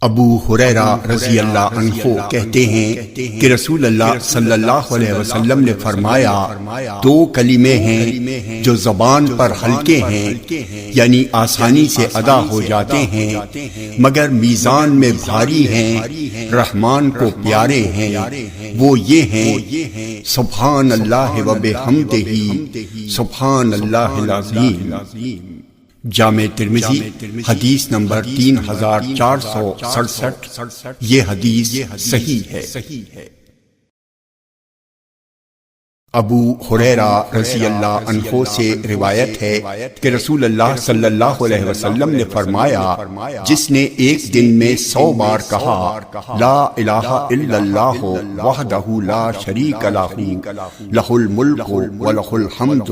ابو ہریرہ رضی اللہ عنہ کہتے ہیں کہ رسول اللہ صلی اللہ علیہ وسلم نے فرمایا، دو کلمے ہیں جو زبان پر ہلکے ہیں، یعنی آسانی سے ادا ہو جاتے ہیں، مگر میزان میں بھاری ہیں، رحمان کو پیارے ہیں۔ وہ یہ ہیں، سبحان اللہ و بحمدہ، سبحان اللہ العظیم۔ جامع ترمذی حدیث نمبر 3467، یہ حدیث صحیح ہے۔ ابو ہریرہ رضی اللہ عنہ سے روایت ہے کہ رسول اللہ صلی اللہ علیہ وسلم نے فرمایا، جس نے ایک دن میں 100 بار کہا لا الہ الا اللہ وحدہ لا شریک لہ لہ الملک ولہ الحمد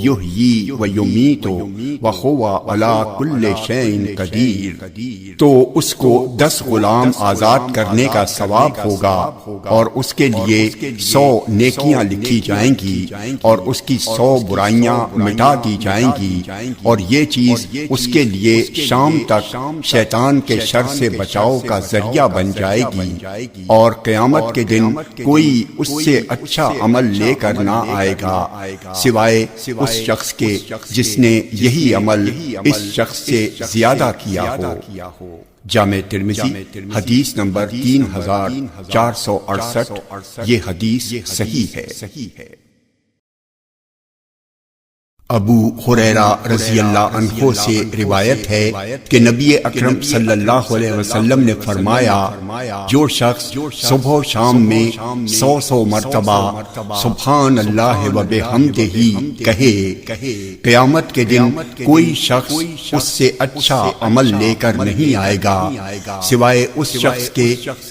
یحیی و یمیت وہو علی کل شیء قدیر، تو اس کو 10 غلام آزاد کرنے کا ثواب ہوگا، اور اس کے لیے 100 نیکیاں لکھی جائیں گی، اور اس کی 100 برائیاں مٹا دی جائیں گی، اور یہ چیز اس کے لیے شام تک شیطان کے شر سے بچاؤ کا ذریعہ بن جائے گی، اور قیامت کے دن کوئی اس سے اچھا عمل لے کر نہ آئے گا سوائے اس شخص کے جس نے یہی عمل اس شخص سے زیادہ کیا ہو۔ جامع ترمذی حدیث نمبر 3468، یہ حدیث صحیح ہے۔ ابو ہریرہ رضی اللہ عنہ سے روایت ہے کہ نبی اکرم صلی اللہ علیہ وسلم نے فرمایا، جو شخص صبح و شام میں 100 مرتبہ سبحان اللہ و بحمدہ کہے، قیامت کے دن کوئی شخص اس سے اچھا عمل لے کر نہیں آئے گا سوائے اس شخص کے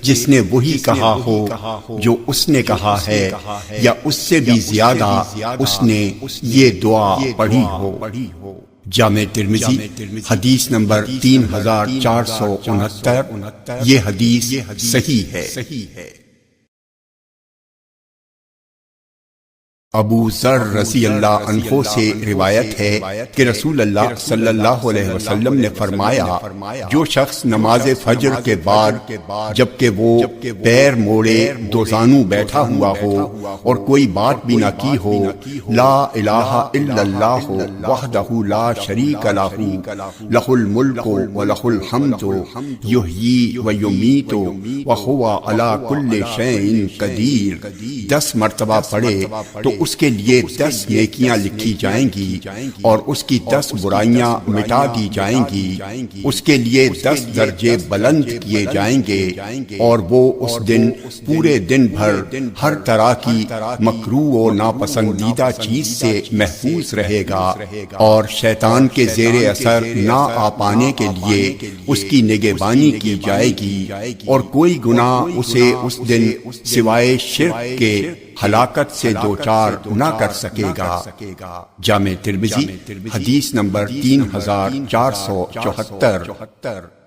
جس نے وہی کہا ہو جو اس نے کہا ہے، یا اس سے بھی زیادہ اس نے یہ دعا پڑھی ہو۔ جامع ترمذی حدیث نمبر 3469، یہ حدیث صحیح ہے۔ ابو ذر رضی اللہ عنہ سے روایت ہے کہ رسول اللہ صلی اللہ علیہ وسلم نے فرمایا، جو شخص نماز فجر کے بعد جبکہ وہ پیر موڑے دو زانو بیٹھا ہوا ہو اور کوئی بات بھی نہ کی ہو، لا الہ الا اللہ وحدہ لا شریک لہ لہ الملک ولہ الحمد یحیی و یمیت وہو علی کل شیء قدیر، 10 مرتبہ پڑھے تو اس کے لیے 10 نیکیاں لکھی جائیں گی، اور اس کی 10 برائیاں مٹا دی جائیں گی، اس کے لیے 10 درجے بلند کیے جائیں گے، اور وہ اس دن پورے دن بھر ہر طرح کی مکروہ و ناپسندیدہ چیز سے محفوظ رہے گا، اور شیطان کے زیر اثر نہ آ پانے کے لیے اس کی نگہبانی کی جائے گی، اور کوئی گناہ اسے اس دن سوائے شرک کے ہلاکت سے دوچار نہ کر سکے گا۔ جامع ترمذی حدیث نمبر 3474۔